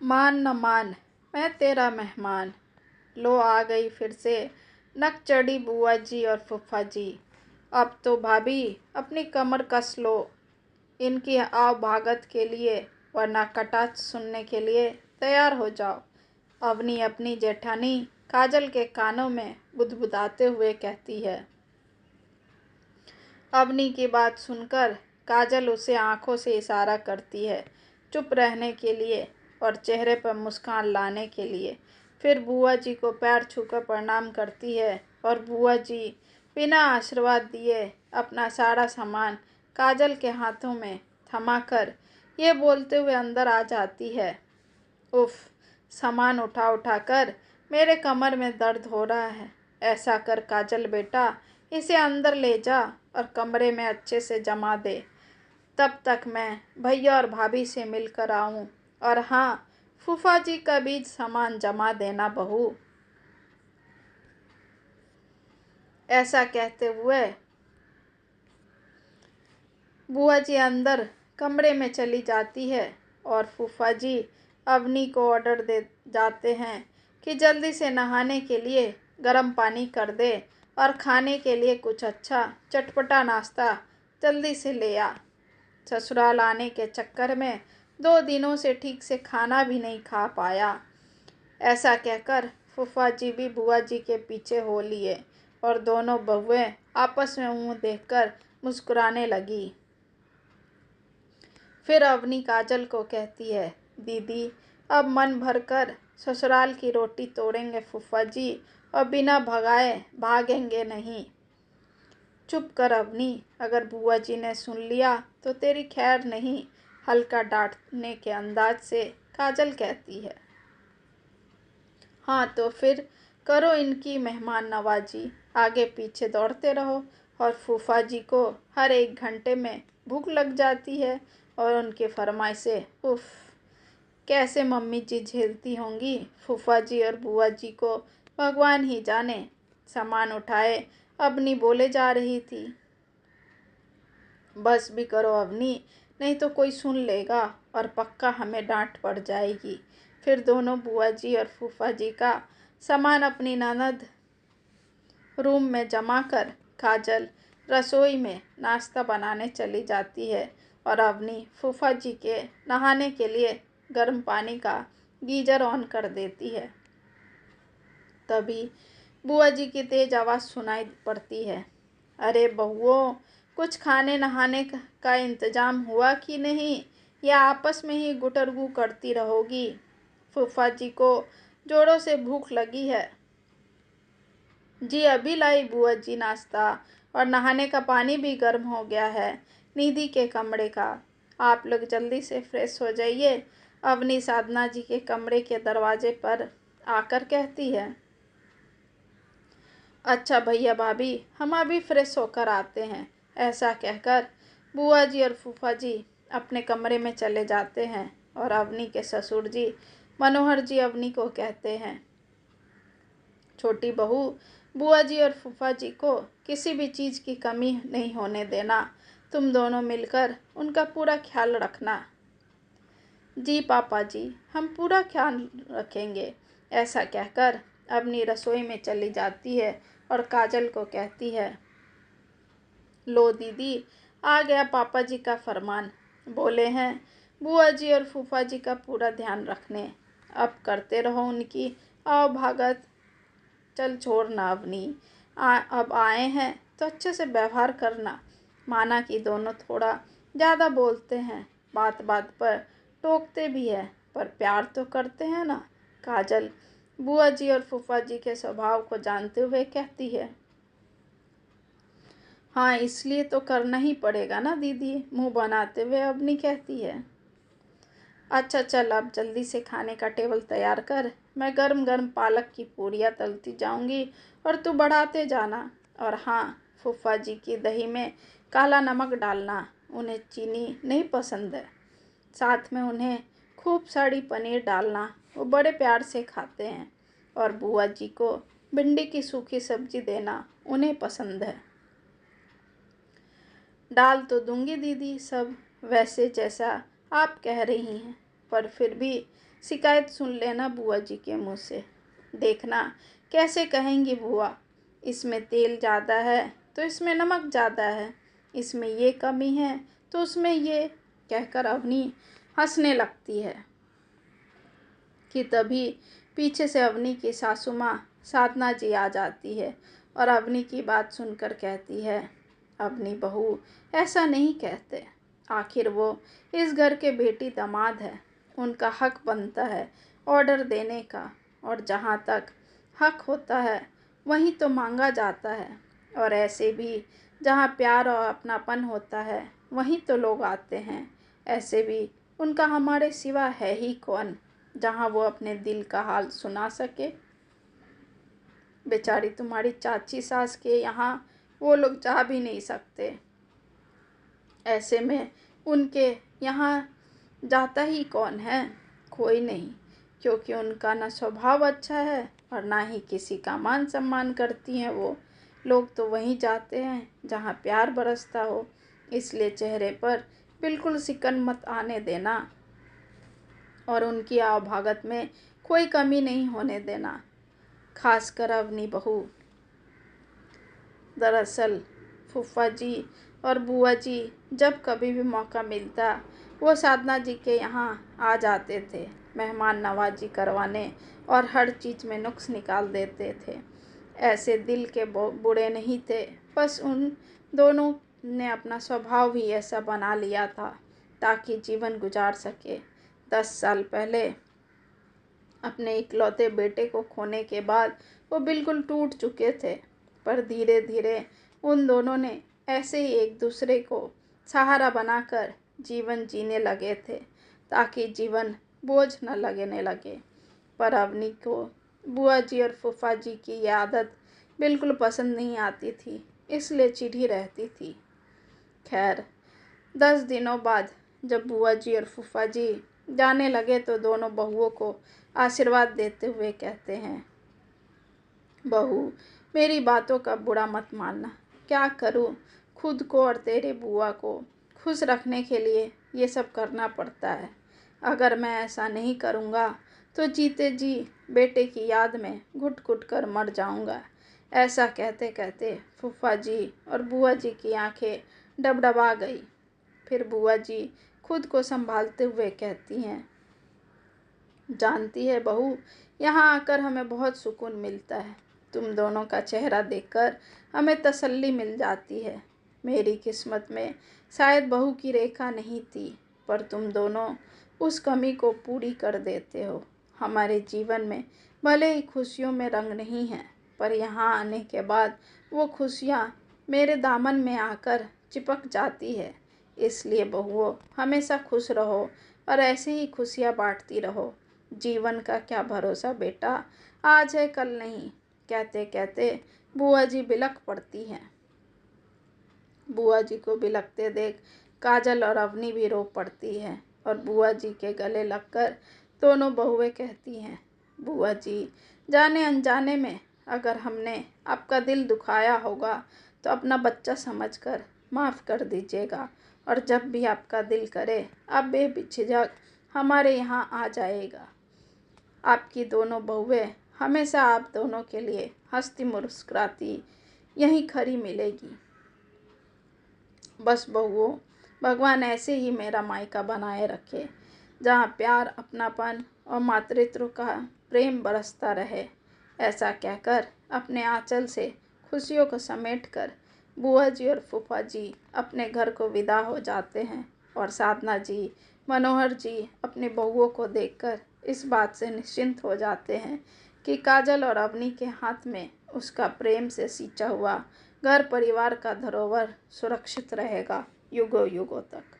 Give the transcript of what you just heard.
मान न मान, मैं तेरा मेहमान। लो आ गई फिर से नक चढ़ी बुआ जी और फूफा जी। अब तो भाभी अपनी कमर कस लो इनकी आव भागत के लिए, वरना कटाक्ष सुनने के लिए तैयार हो जाओ। अवनी अपनी जेठानी काजल के कानों में बुदबुदाते हुए कहती है। अवनी की बात सुनकर काजल उसे आंखों से इशारा करती है चुप रहने के लिए और चेहरे पर मुस्कान लाने के लिए। फिर बुआ जी को पैर छूकर प्रणाम करती है और बुआ जी बिना आशीर्वाद दिए अपना सारा सामान काजल के हाथों में थमाकर ये बोलते हुए अंदर आ जाती है। उफ, सामान उठा उठा कर मेरे कमर में दर्द हो रहा है। ऐसा कर काजल बेटा, इसे अंदर ले जा और कमरे में अच्छे से जमा दे। तब तक मैं भैया और भाभी से मिलकर आऊं। और हाँ, फूफा जी का भी सामान जमा देना बहू। ऐसा कहते हुए बुआ जी अंदर कमरे में चली जाती है और फूफा जी अवनी को ऑर्डर दे जाते हैं कि जल्दी से नहाने के लिए गर्म पानी कर दे और खाने के लिए कुछ अच्छा चटपटा नाश्ता जल्दी से ले आ। ससुराल आने के चक्कर में 2 दिनों से ठीक से खाना भी नहीं खा पाया। ऐसा कहकर फूफा जी भी बुआ जी के पीछे हो लिए और दोनों बहुएं आपस में मुंह देखकर मुस्कुराने लगी। फिर अवनी काजल को कहती है, दीदी अब मन भर कर ससुराल की रोटी तोड़ेंगे फूफा जी और बिना भगाए भागेंगे नहीं। चुप कर अवनी, अगर बुआ जी ने सुन लिया तो तेरी खैर नहीं, हल्का डांटने के अंदाज से काजल कहती है। हाँ तो फिर करो इनकी मेहमान नवाजी, आगे पीछे दौड़ते रहो। और फूफा जी को हर 1 घंटे में भूख लग जाती है और उनकी फरमाइशें, उफ, कैसे मम्मी जी झेलती होंगी फूफा जी और बुआ जी को भगवान ही जाने। सामान उठाए अवनी बोले जा रही थी, बस भी करो अवनी, नहीं तो कोई सुन लेगा और पक्का हमें डांट पड़ जाएगी। फिर दोनों बुआ जी और फूफा जी का सामान अपनी ननद रूम में जमा कर काजल रसोई में नाश्ता बनाने चली जाती है और अवनी फूफा जी के नहाने के लिए गर्म पानी का गीजर ऑन कर देती है। तभी बुआ जी की तेज आवाज़ सुनाई पड़ती है, अरे बहुओं, कुछ खाने नहाने का इंतजाम हुआ कि नहीं, या आपस में ही गुटरगू करती रहोगी। फूफा जी को जोरों से भूख लगी है। जी अभी लाई बुआ जी नाश्ता, और नहाने का पानी भी गर्म हो गया है निधि के कमरे का। आप लोग जल्दी से फ्रेश हो जाइए। अवनी साधना जी के कमरे के दरवाजे पर आकर कहती है। अच्छा भैया भाभी, हम अभी फ्रेश होकर आते हैं। ऐसा कहकर बुआ जी और फूफा जी अपने कमरे में चले जाते हैं और अवनी के ससुर जी मनोहर जी अवनी को कहते हैं, छोटी बहू, बुआ जी और फूफा जी को किसी भी चीज़ की कमी नहीं होने देना। तुम दोनों मिलकर उनका पूरा ख्याल रखना। जी पापा जी, हम पूरा ख्याल रखेंगे। ऐसा कहकर अपनी रसोई में चली जाती है और काजल को कहती है, लो दीदी, आ गया पापा जी का फरमान। बोले हैं बुआ जी और फूफा जी का पूरा ध्यान रखने। अब करते रहो उनकी आओ भागत। चल छोड़ना अवनी, अब आए हैं तो अच्छे से व्यवहार करना। माना कि दोनों थोड़ा ज़्यादा बोलते हैं, बात बात पर टोकते भी है, पर प्यार तो करते हैं ना। काजल बुआ जी और फूफा जी के स्वभाव को जानते हुए कहती है, हाँ इसलिए तो करना ही पड़ेगा ना दीदी, मुंह बनाते हुए अवनी कहती है। अच्छा चल, अब जल्दी से खाने का टेबल तैयार कर, मैं गरम गरम पालक की पूरियाँ तलती जाऊंगी और तू बढ़ाते जाना। और हाँ, फूफा जी की दही में काला नमक डालना, उन्हें चीनी नहीं पसंद है। साथ में उन्हें खूब सारी पनीर डालना, वो बड़े प्यार से खाते हैं। और बुआ जी को भिंडी की सूखी सब्जी देना, उन्हें पसंद है। डाल तो दूंगी दीदी सब वैसे जैसा आप कह रही हैं, पर फिर भी शिकायत सुन लेना बुआ जी के मुँह से। देखना कैसे कहेंगी बुआ, इसमें तेल ज़्यादा है तो इसमें नमक ज़्यादा है, इसमें ये कमी है तो उसमें ये, कहकर अवनी हंसने लगती है कि तभी पीछे से अवनी की सासू माँ साधना जी आ जाती है और अवनी की बात सुनकर कहती है, अवनी बहू ऐसा नहीं कहते, आखिर वो इस घर के बेटी दामाद है, उनका हक बनता है ऑर्डर देने का, और जहाँ तक हक होता है वहीं तो मांगा जाता है, और ऐसे भी जहाँ प्यार और अपनापन होता है वहीं तो लोग आते हैं। ऐसे भी उनका हमारे सिवा है ही कौन जहाँ वो अपने दिल का हाल सुना सके। बेचारी तुम्हारी चाची सास के यहाँ वो लोग जा भी नहीं सकते, ऐसे में उनके यहाँ जाता ही कौन है, कोई नहीं, क्योंकि उनका ना स्वभाव अच्छा है और ना ही किसी का मान सम्मान करती हैं वो। लोग तो वहीं जाते हैं जहाँ प्यार बरसता हो, इसलिए चेहरे पर बिल्कुल सिकन मत आने देना और उनकी आवभगत में कोई कमी नहीं होने देना, खासकर अवनी बहू। दरअसल फूफा जी और बुआ जी जब कभी भी मौका मिलता वो साधना जी के यहाँ आ जाते थे मेहमान नवाजी करवाने और हर चीज़ में नुक्स निकाल देते थे। ऐसे दिल के बुरे नहीं थे, बस उन दोनों ने अपना स्वभाव ही ऐसा बना लिया था ताकि जीवन गुजार सके। 10 साल पहले अपने इकलौते बेटे को खोने के बाद वो बिल्कुल टूट चुके थे, पर धीरे धीरे उन दोनों ने ऐसे ही एक दूसरे को सहारा बनाकर जीवन जीने लगे थे ताकि जीवन बोझ न लगने लगे। पर अवनी को बुआ जी और फूफा जी की ये आदत बिल्कुल पसंद नहीं आती थी, इसलिए चिढ़ी रहती थी। खैर 10 दिनों बाद जब बुआ जी और फूफा जी जाने लगे तो दोनों बहुओं को आशीर्वाद देते हुए कहते हैं, बहू मेरी बातों का बुरा मत मानना, क्या करूं, खुद को और तेरे बुआ को खुश रखने के लिए ये सब करना पड़ता है। अगर मैं ऐसा नहीं करूँगा तो जीते जी बेटे की याद में घुट घुट कर मर जाऊँगा। ऐसा कहते कहते फूफा जी और बुआ जी की आंखें डबडबा गई। फिर बुआ जी खुद को संभालते हुए कहती हैं, जानती है बहू, यहाँ आकर हमें बहुत सुकून मिलता है। तुम दोनों का चेहरा देखकर हमें तसल्ली मिल जाती है। मेरी किस्मत में शायद बहू की रेखा नहीं थी, पर तुम दोनों उस कमी को पूरी कर देते हो। हमारे जीवन में भले ही खुशियों में रंग नहीं है, पर यहाँ आने के बाद वो खुशियाँ मेरे दामन में आकर चिपक जाती है। इसलिए बहुओं हमेशा खुश रहो और ऐसे ही खुशियाँ बांटती रहो। जीवन का क्या भरोसा बेटा, आज है कल नहीं। कहते कहते बुआ जी बिलख पड़ती हैं। बुआ जी को बिलखते देख काजल और अवनी भी रो पड़ती है और बुआ जी के गले लगकर दोनों बहुएं कहती हैं, बुआ जी जाने अनजाने में अगर हमने आपका दिल दुखाया होगा तो अपना बच्चा समझकर माफ़ कर दीजिएगा, और जब भी आपका दिल करे आप बेझिझक हमारे यहाँ आ जाएगा। आपकी दोनों बहुएं हमेशा आप दोनों के लिए हंसती मुस्कुराती यहीं खड़ी मिलेगी। बस बहुओं, भगवान ऐसे ही मेरा मायका बनाए रखे जहाँ प्यार, अपनापन और मातृत्व का प्रेम बरसता रहे। ऐसा कहकर अपने आंचल से खुशियों को समेटकर बुआ जी और फूफा जी अपने घर को विदा हो जाते हैं और साधना जी, मनोहर जी अपने बहुओं को देखकर इस बात से निश्चिंत हो जाते हैं कि काजल और अवनी के हाथ में उसका प्रेम से सींचा हुआ घर परिवार का धरोहर सुरक्षित रहेगा युगों युगों तक।